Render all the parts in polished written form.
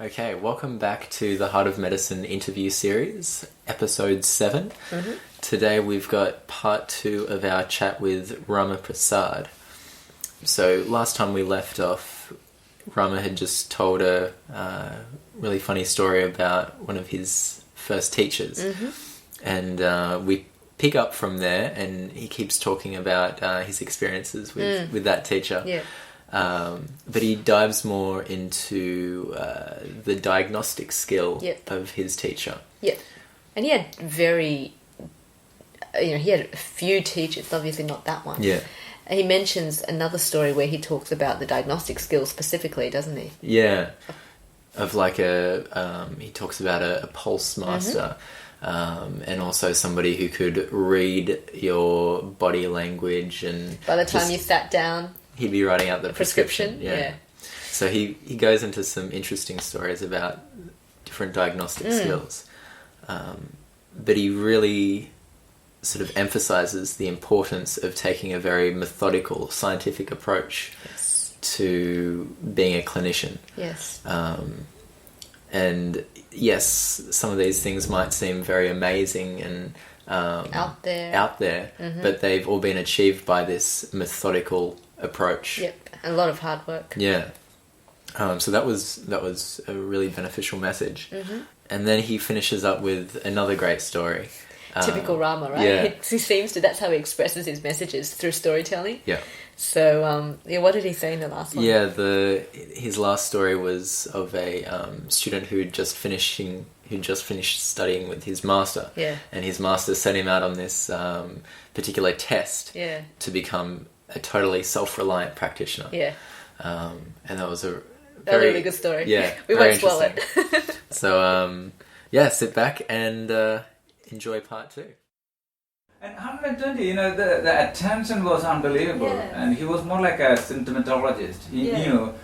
Okay, welcome back to the Heart of Medicine interview series, episode 7. Mm-hmm. Today we've got part 2 of our chat with Rama Prasad. So last time we left off, Rama had just told a really funny story about one of his first teachers. Mm-hmm. And we pick up from there, and he keeps talking about his experiences with that teacher. Yeah. But he dives more into the diagnostic skill of his teacher. Yeah. And he had he had a few teachers, obviously not that one. Yeah. He mentions another story where he talks about the diagnostic skills specifically, doesn't he? Yeah. Of like he talks about a pulse master, and also somebody who could read your body language, and by the time you sat down, he'd be writing out the prescription. Yeah. So he goes into some interesting stories about different diagnostic skills. But he really sort of emphasizes the importance of taking a very methodical, scientific approach to being a clinician. Yes. And yes, some of these things might seem very amazing and out there, but they've all been achieved by this methodical approach. Yep, a lot of hard work. Yeah. So that was a really beneficial message. Mm-hmm. And then he finishes up with another great story. Typical Rama, right? Yeah. He seems to, that's how he expresses his messages, through storytelling. Yeah. So, what did he say in the last one? Yeah, his last story was of a student who'd just finished studying with his master. Yeah. And his master set him out on this particular test to become a totally self-reliant practitioner. Yeah. And that was a really good story. Yeah. We won't spoil it. So, sit back and enjoy part 2. And 120, the attention was unbelievable. Yeah. And he was more like a symptomatologist. He knew.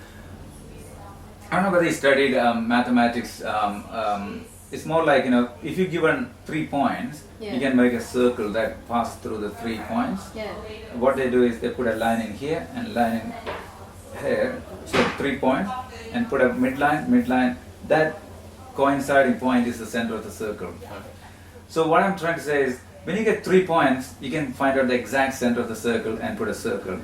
I don't know whether he studied mathematics. It's more like, if you're given 3 points, you can make a circle that passes through the 3 points. Yeah. What they do is they put a line in here and line in here. So 3 points, and put a midline. That coinciding point is the center of the circle. So what I'm trying to say is, when you get 3 points, you can find out the exact center of the circle and put a circle.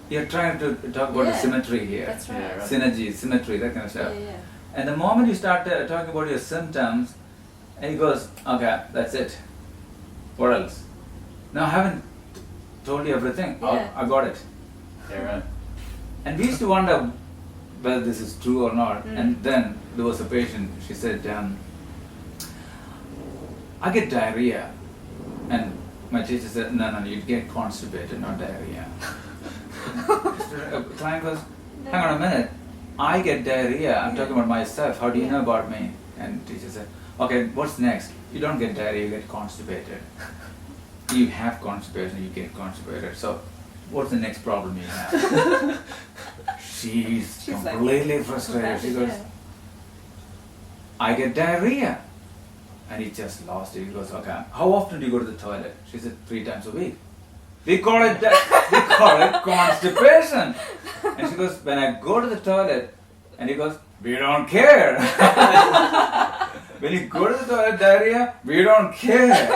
You're trying to talk about the symmetry here. That's right. Yeah, right. Synergy, symmetry, that kind of stuff. Yeah. And the moment you start talking about your symptoms, and he goes, okay, that's it. What else? Now I haven't told you everything. Yeah. I got it. Yeah, right. And we used to wonder whether this is true or not. And then there was a patient, she said, I get diarrhea. And my teacher said, no, you get constipated, not diarrhea. A client goes, hang on a minute, I get diarrhea, I'm talking about myself, how do you know about me? And teacher said, okay, what's next? You don't get diarrhea, you get constipated. You have constipation, you get constipated. So what's the next problem you have? She's completely frustrated. She goes, I get diarrhea. And he just lost it. He goes, okay, how often do you go to the toilet? She said, 3 times a week. We call it constipation. And she goes, when I go to the toilet, and he goes, we don't care. When you go to the toilet, diarrhea, we don't care.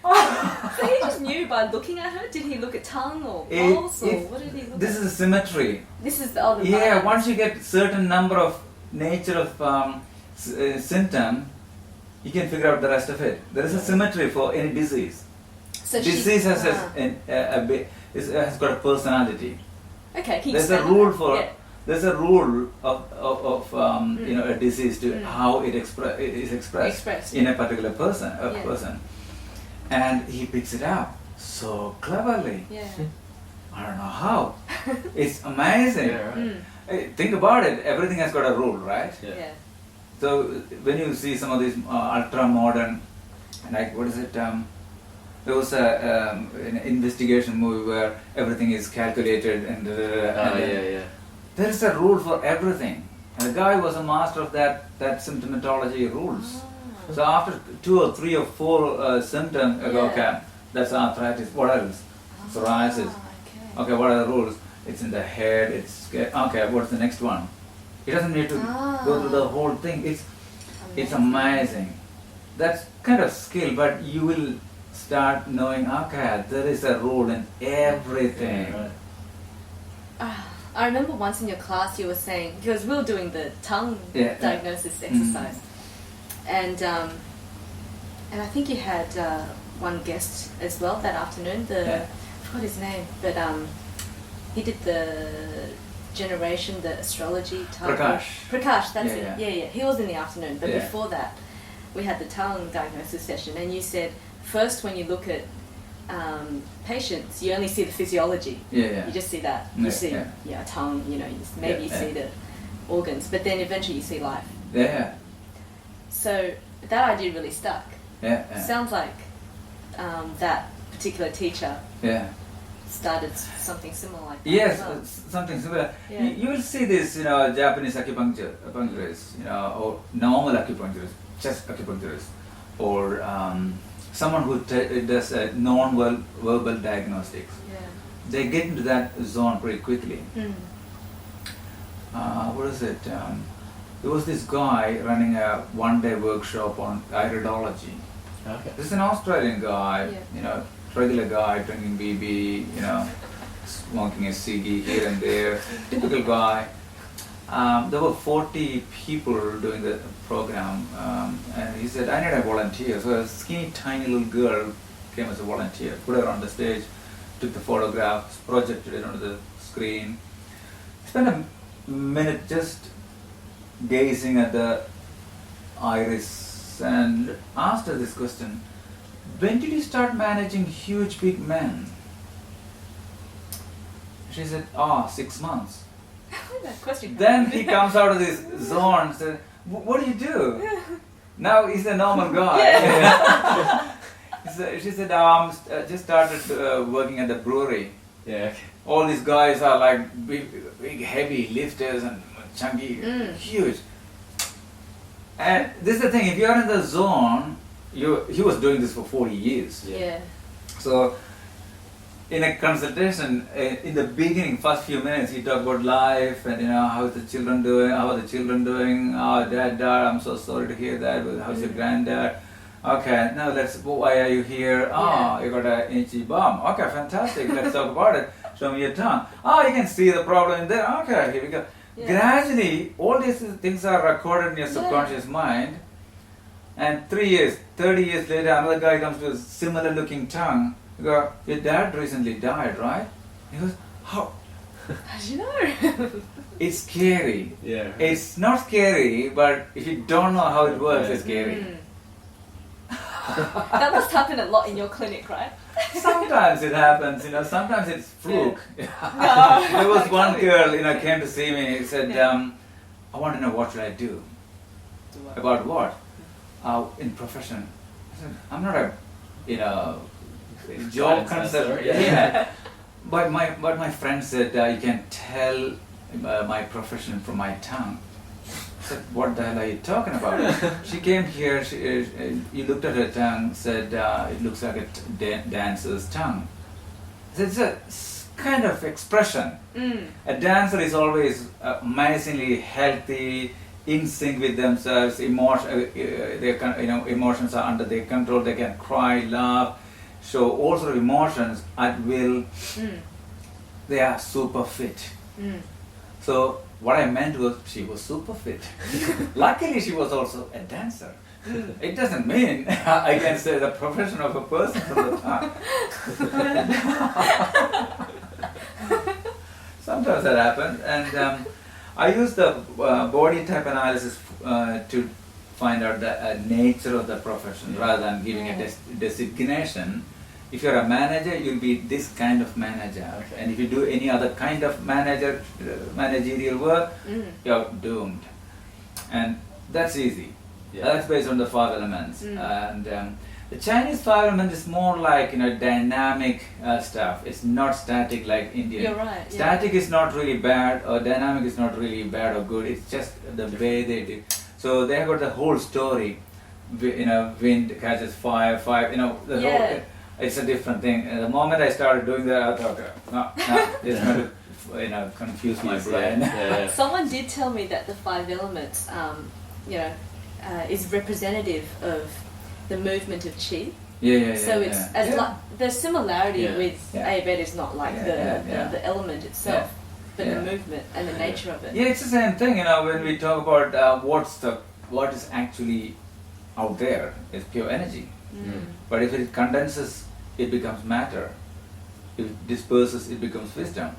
So he just knew by looking at her? Did he look at tongue or pulse or what did he look at? This is a symmetry. This is the other Yeah, part. once you get certain number of nature of symptom, you can figure out the rest of it. There is a symmetry for any disease. So Disease has has got a personality. Okay, can you There's a explain rule that? for there's a rule of a disease to how it is expressed in a particular person, and he picks it up so cleverly. Yeah. I don't know how. It's amazing. Yeah, right. Hey, think about it. Everything has got a rule, right? Yeah. So when you see some of these ultra modern, like what is it? There was an investigation movie where everything is calculated and there is a rule for everything. And the guy was a master of that symptomatology rules. So after 2 or 3 or 4 symptoms, okay, that's arthritis. What else? Psoriasis. Okay, what are the rules? It's in the head. Okay, what's the next one? He doesn't need to go through the whole thing. It's amazing. That's kind of skill, but you will start knowing, okay, there is a rule in everything. I remember once in your class you were saying, because we were doing the tongue diagnosis exercise, and I think you had one guest as well that afternoon. I forgot his name, but he did the generation, the astrology type. Prakash, that's it. Yeah. He was in the afternoon, but before that, we had the tongue diagnosis session, and you said first when you look at patients, you only see the physiology. You just see that. You see a tongue, maybe you see the organs, but then eventually you see life. So that idea really stuck. Sounds like that particular teacher started something similar like that. Yes, as well. something similar. You will see this, Japanese acupuncturists, or normal acupuncturists, chest acupuncturists, or someone who does non-verbal diagnostics. They get into that zone pretty quickly. What is it? There was this guy running a one-day workshop on iridology. This is an Australian guy, regular guy, drinking BB, smoking a ciggy here and there, typical guy. There were 40 people doing the program, and he said, I need a volunteer. So a skinny, tiny little girl came as a volunteer, put her on the stage, took the photographs, projected it onto the screen. Spent a minute just gazing at the iris and asked her this question, when did you start managing huge, big men? She said, 6 months. That question. Then he comes out of this zone and says, what do you do? Now he's a normal guy. She said, just started working at the brewery. All these guys are like big heavy lifters and chunky, huge. And this is the thing, if you are in the zone, he was doing this for 40 years. So in a consultation, in the beginning, first few minutes, he talked about life and how's the children doing, how are the children doing, dad, I'm so sorry to hear that, how's your granddad? Okay, now why are you here? You got an itchy bum. Okay, fantastic, let's talk about it. Show me your tongue. You can see the problem in there. Okay, here we go. Gradually, all these things are recorded in your subconscious mind, and 3 years, 30 years later, another guy comes with a similar looking tongue. You go, your dad recently died, right? He goes, how? How did you know? It's scary. It's not scary, but if you don't know how it works, it's scary. That must happen a lot in your clinic, right? Sometimes it happens, sometimes it's fluke. There was one girl, came to see me and said, I want to know what should I do. About what? In profession. I said, I'm not a, job concern. But my friend said, you can tell my profession from my tongue. I said, what the hell are you talking about? She came here, you looked at her tongue, said, it looks like a dancer's tongue. I said, it's a kind of expression. A dancer is always amazingly healthy, in sync with themselves, emotions are under their control, they can cry, laugh, show all sorts of emotions at will. They are super fit. So what I meant was she was super fit. Luckily she was also a dancer. It doesn't mean I can say the profession of a person from the top. Sometimes that happens, and I use the body type analysis to find out the nature of the profession rather than giving a designation. If you're a manager, you'll be this kind of manager. And if you do any other kind of managerial work, you're doomed. And that's easy. That's based on the 5 elements. And the Chinese 5 elements is more like dynamic stuff. It's not static like Indian. You're right. Static is not really bad, or dynamic is not really bad or good. It's just the way they do. So they have got the whole story. Wind catches fire, the whole. It's a different thing. And the moment I started doing that, I thought, no, it's going to confuse my brain. Yeah. Someone did tell me that the 5 elements, is representative of the movement of chi. So it's the similarity with Ayurveda is not like the element itself, but the movement and the nature of it. Yeah, it's the same thing. When we talk about what is actually out there is pure energy. But if it condenses, it becomes matter. If it disperses, it becomes wisdom.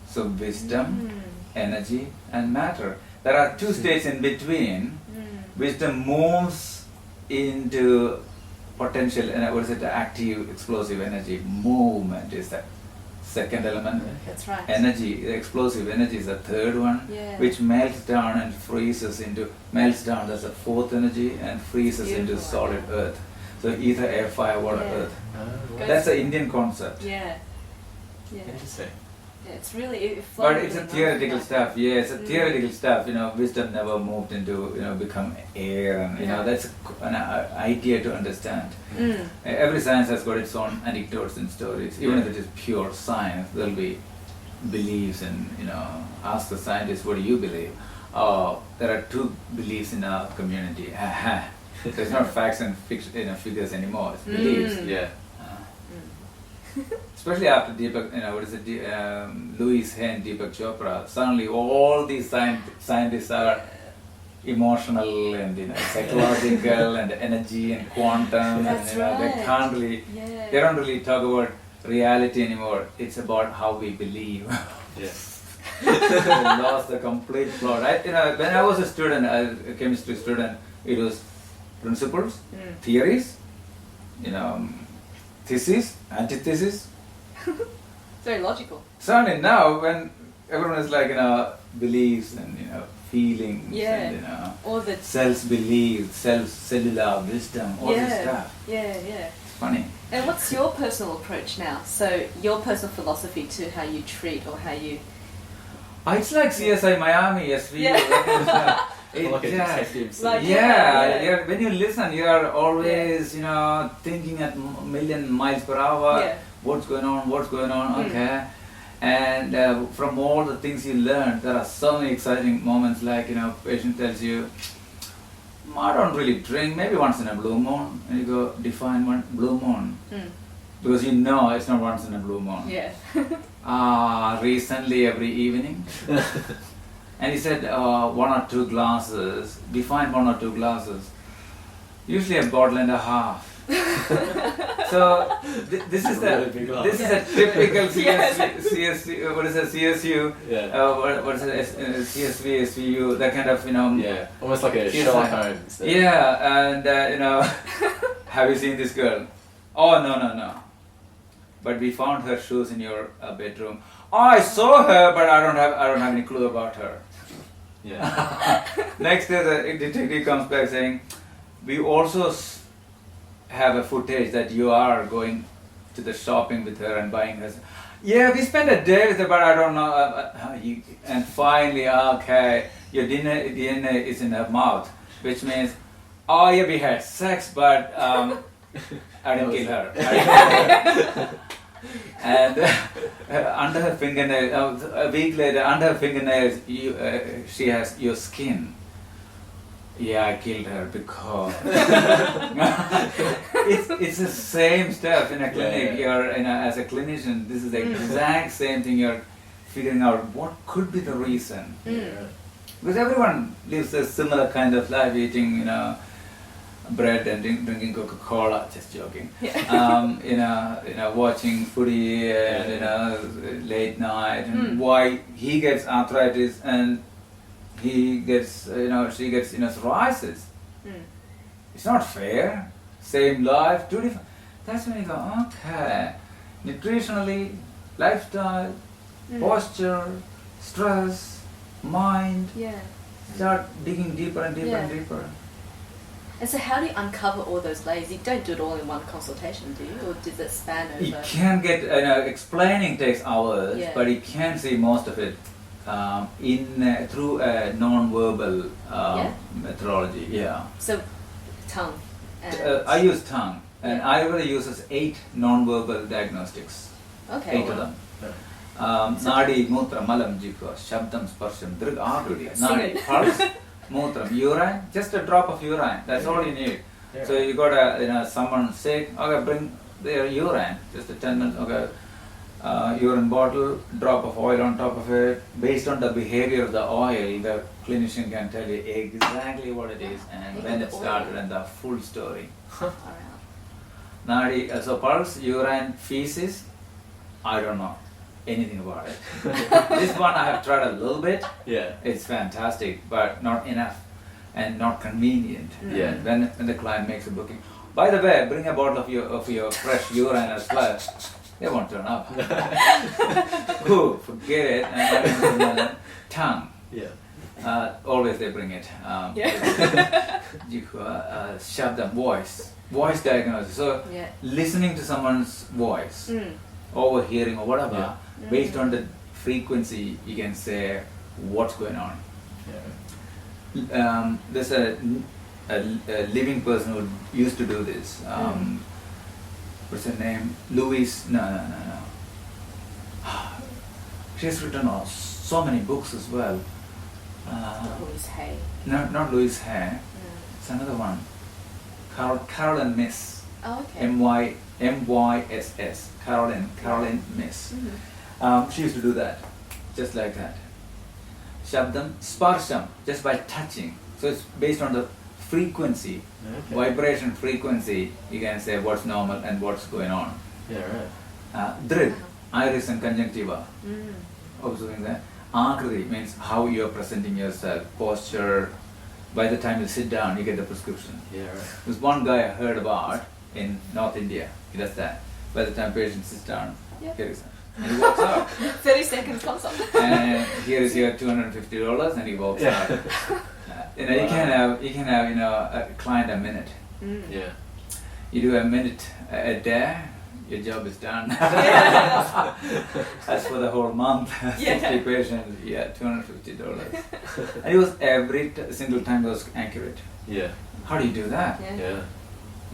So wisdom, energy, and matter. There are 2 states in between. Wisdom moves into potential, active, explosive energy. Movement is the second element. That's right. Energy, explosive energy is the third one, which melts down and melts down, that's the fourth energy, and freezes into solid earth. So ether, air, fire, water, earth. That's the Indian concept. Interesting. Yeah, it's really. But it's a theoretical stuff. Yeah, it's a theoretical stuff. Wisdom never moved into become air, and that's an idea to understand. Every science has got its own anecdotes and stories. Even if it is pure science, there'll be beliefs, and ask the scientist, what do you believe? Oh, there are 2 beliefs in our community. So it's not facts and figures anymore. It's beliefs. Yeah. Especially after Deepak, Louis Hay, Deepak Chopra, suddenly all these scientists are emotional and psychological and energy and quantum. That's and they can't really, they don't really talk about reality anymore. It's about how we believe. They lost the complete plot. When I was a student, a chemistry student, it was principles, theories, thesis, antithesis. It's very logical. Suddenly now, when everyone is beliefs and feelings and all the self-belief, cellular wisdom, all this stuff. It's funny. And what's your personal approach now? So your personal philosophy to how you treat or how you. It's like CSI Miami, SVU. Like a detective. When you listen, you are always, thinking at a million miles per hour. What's going on, okay. And from all the things you learn, there are so many exciting moments, like, patient tells you, I don't really drink, maybe once in a blue moon. And you go, define one blue moon. Because it's not once in a blue moon. Recently every evening. And he said 1 or 2 glasses, define 1 or 2 glasses. Usually a bottle and a half. So this is a typical CSV. What is a CSU? What is it? CSV, SVU? That kind of almost like a Sherlock Holmes. And have you seen this girl? Oh no. But we found her shoes in your bedroom. Oh, I saw her, but I don't have any clue about her. Next day the detective comes back saying, we also have a footage that you are going to the shopping with her and buying her. Yeah, we spent a day with her, but I don't know. And finally, okay, your DNA is in her mouth, which means, we had sex, but I didn't kill her. And under her fingernails, a week later, under her fingernails, she has your skin. Yeah, I killed her because it's the same stuff in a clinic. You're as a clinician, this is the exact same thing. You're figuring out what could be the reason. Because everyone lives a similar kind of life, eating bread and drinking Coca-Cola. Just joking. Watching footy and late night, and why he gets arthritis and he gets, she gets, psoriasis. It's not fair. Same life, 2 different. That's when you go, okay. Nutritionally, lifestyle, posture, stress, mind. Start digging deeper and deeper and deeper. And so how do you uncover all those layers? You don't do it all in one consultation, do you? Or does it span over? You can get, explaining takes hours, but you can see most of it through a non-verbal methodology. So, tongue. I use tongue, and Ayurveda uses 8 non-verbal diagnostics. 8 of them. Nadi, Mutra, Malam, Jikwa, Shabdam, Sparsham, Drug, Ardudi. Nadi, pulse, Mutram, urine, just a drop of urine. That's all you need. Yeah. So you got someone sick, okay, bring their urine, just a 10 minutes, okay. Urine bottle, drop of oil on top of it. Based on the behavior of the oil, the clinician can tell you exactly what it is and when it started and the full story. Nadi, so pulse, urine, feces, I don't know anything about it. This one I have tried a little bit. Yeah. It's fantastic, but not enough and not convenient. Yeah. When the client makes a booking. By the way, bring a bottle of your fresh urine as well. They won't turn up. Ooh, forget it. And tongue. Yeah. Always they bring it. Shabdam, voice diagnosis. So listening to someone's voice, overhearing or whatever, based on the frequency, you can say what's going on. Yeah. There's a living person who used to do this. What's her name? Louise? No. She's written so many books as well. Louise Hay. No, not Louise Hay. It's another one. Caroline Miss. Oh, okay. MYSS. Caroline Miss. She used to do that, just like that. Shabdam, Sparsham, just by touching. So it's based on the frequency, vibration frequency, you can say what's normal and what's going on. Yeah, right. Drid, iris and conjunctiva. Observing that. Akriti means how you are presenting yourself, posture. By the time you sit down, you get the prescription. Yeah, right. There's one guy I heard about in North India. He does that. By the time patient sits down, here is and he walks out. 30-second consult. And here is your $250, and he walks out. You can have a client a minute. Yeah. You do a minute a day, your job is done. That's for the whole month. 60 patients, $250. And it was every single time was accurate. Yeah. How do you do that? Yeah.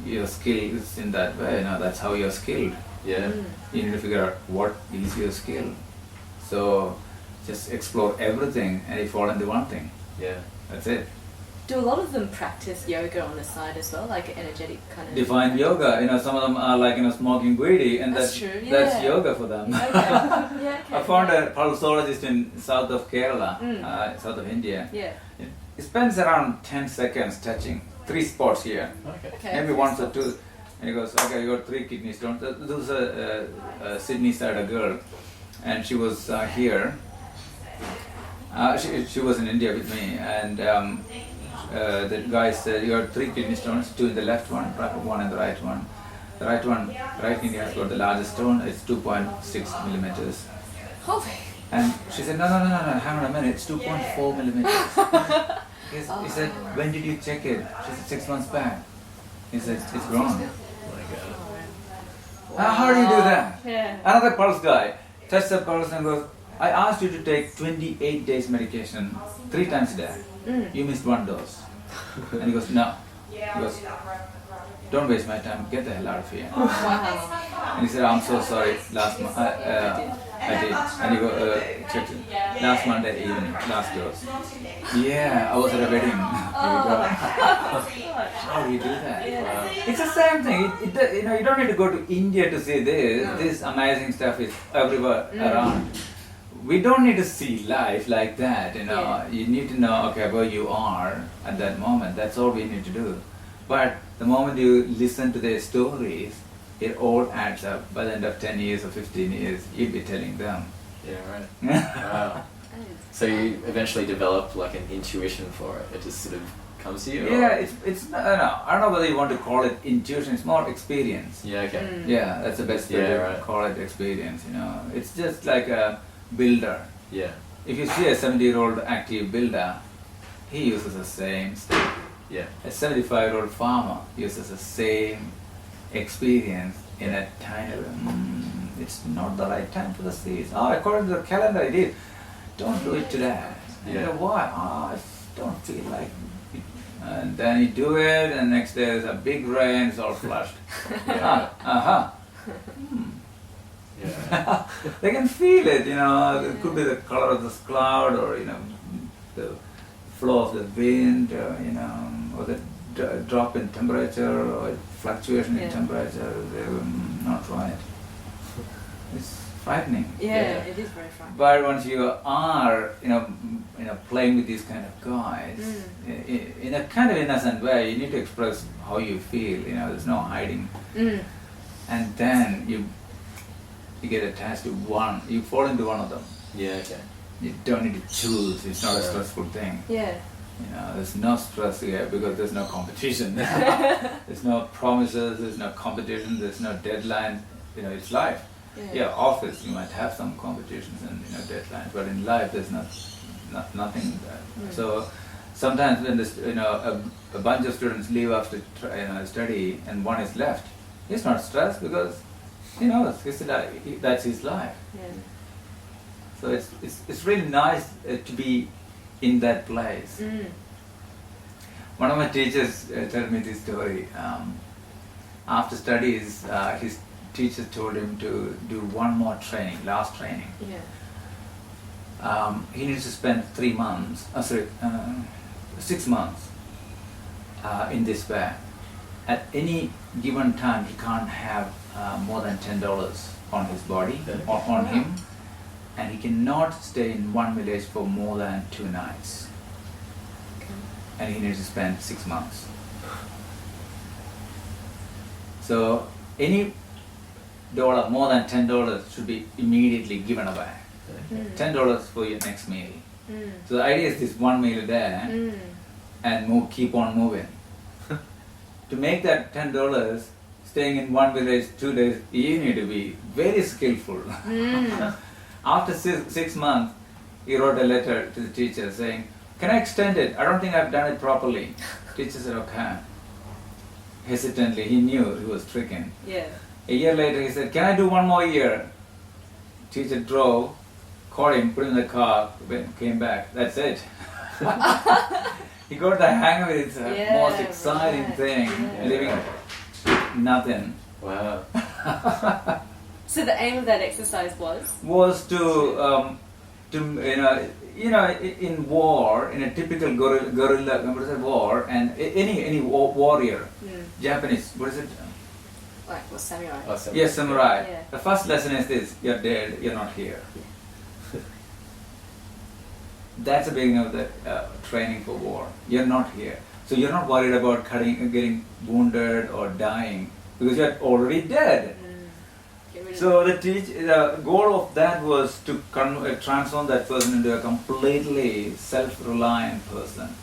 Your skill is in that way. That's how you're skilled. Yeah. You need to figure out what is your skill. So just explore everything, and you fall into one thing. Yeah. That's it. Do a lot of them practice yoga on the side as well, like energetic kind of? Define yoga. Some of them are like smoking weedy, and That's true, that's yoga for them. Okay. Yeah, okay. I found a pulsologist in south of Kerala, south of India. Yeah. He spends around 10 seconds touching 3 spots here, Okay. maybe once or two, and he goes, "Okay, you got 3 kidney stones." There was a Sydney side girl, and she was here. She was in India with me, and the guy said, "You got 3 kidney stones, 2 in the left one in the right one. The right kidney has got the largest stone. It's 2.6 millimeters." Holy. And she said, no, hang on a minute, it's 2.4 millimeters. He said, "When did you check it?" She said, 6 months back. He said, "It's grown." Oh my God. How do you do that? Yeah. Another pulse guy touched the pulse and goes, "I asked you to take 28 days medication 3 times a day. You missed 1 dose." And he goes, "No." He goes, "Don't waste my time, get the hell out of here." Wow. And he said, "I'm so sorry, last month, I did." And he goes, checked it. Last Monday evening, last dose. Yeah, I was at a wedding. How do you do that? It's the same thing. You don't need to go to India to see this. This amazing stuff is everywhere around. We don't need to see life like that. You need to know, okay, where you are at that moment. That's all we need to do. But the moment you listen to their stories, it all adds up. By the end of 10 years or 15 years, you'll be telling them. Yeah, right. Wow. So you eventually develop like an intuition for it. It just sort of comes to you? Yeah, it's no, I don't know whether you want to call it intuition. It's more experience. Yeah, okay. Yeah, that's the best way to call it experience. It's just like a builder. Yeah. If you see a 70-year-old active builder, he uses the same stuff. Yeah. A 75-year-old farmer uses the same experience in a tiny. It's not the right time for the seeds. According to the calendar, it is. Don't do it today. Yeah. Why? I don't feel like it. And then you do it, and next day there's a big rain, it's all flushed. Yeah. Yeah. They can feel it, It could be the color of this cloud, or the flow of the wind, or the drop in temperature, or fluctuation in temperature. They will not right. It's frightening. Yeah, it is very frightening. But once you are, playing with these kind of guys, in a kind of innocent way, you need to express how you feel. There's no hiding. And then you get attached to one. You fall into one of them. Yeah. Okay. You don't need to choose. It's not a stressful thing. Yeah. There's no stress here because there's no competition. There's no promises. There's no competition. There's no deadline. It's life. Yeah, office you might have some competitions and deadlines, but in life there's nothing there. So sometimes when this a bunch of students leave after study and one is left, he's not stressed because he knows that's his life. Yeah. So it's really nice to be in that place. One of my teachers told me this story. After studies, his teacher told him to do one more training, last training. Yeah. He needs to spend 6 months in this way. At any given time, he can't have more than $10 on his body, or on him, and he cannot stay in one village for more than 2 nights. Okay. And he needs to spend 6 months. So any dollar more than $10 should be immediately given away. $10 for your next meal. So the idea is this one meal a day, and keep on moving. To make that $10, staying in one village 2 days, you need to be very skillful. After 6 months, he wrote a letter to the teacher saying, "Can I extend it? I don't think I've done it properly." Teacher said, "Okay." Hesitantly, he knew he was tricking. Yeah. A year later, he said, "Can I do one more year?" Teacher drove, called him, put him in the car, came back. That's it. He got the hang of it. It's the most exciting thing. Living nothing. Wow. So the aim of that exercise was to in war, in a typical guerrilla war, and any warrior, Japanese, what is it? like samurai. Oh, Yes, samurai. Yeah. The first lesson is this: you're dead. You're not here. That's the beginning of the training for war. You're not here. So you're not worried about getting wounded or dying because you're already dead. So the goal of that was to transform that person into a completely self-reliant person.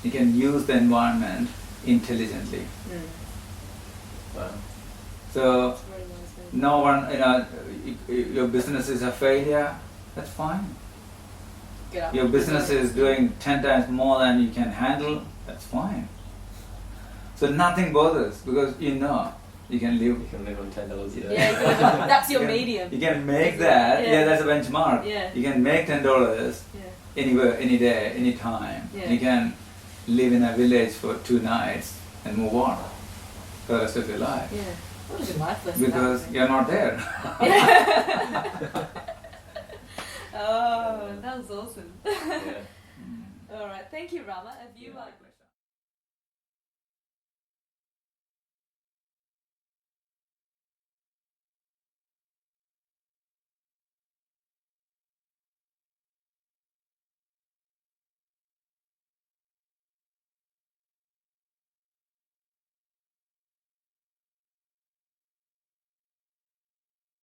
He can use the environment intelligently. Wow. So no one, your business is a failure, that's fine. Your business is doing 10 times more than you can handle, that's fine. So nothing bothers because you can live. You can live on $10 a day. Yeah, that's your medium. You can make that. Yeah, that's a benchmark. Yeah. You can make $10 anywhere, any day, any time. Yeah. You can live in a village for 2 nights and move on for the rest of your life. Yeah. What is your life lesson? Because you're not there. Oh, that was awesome. Yeah. All right, thank you, Rama. Have you?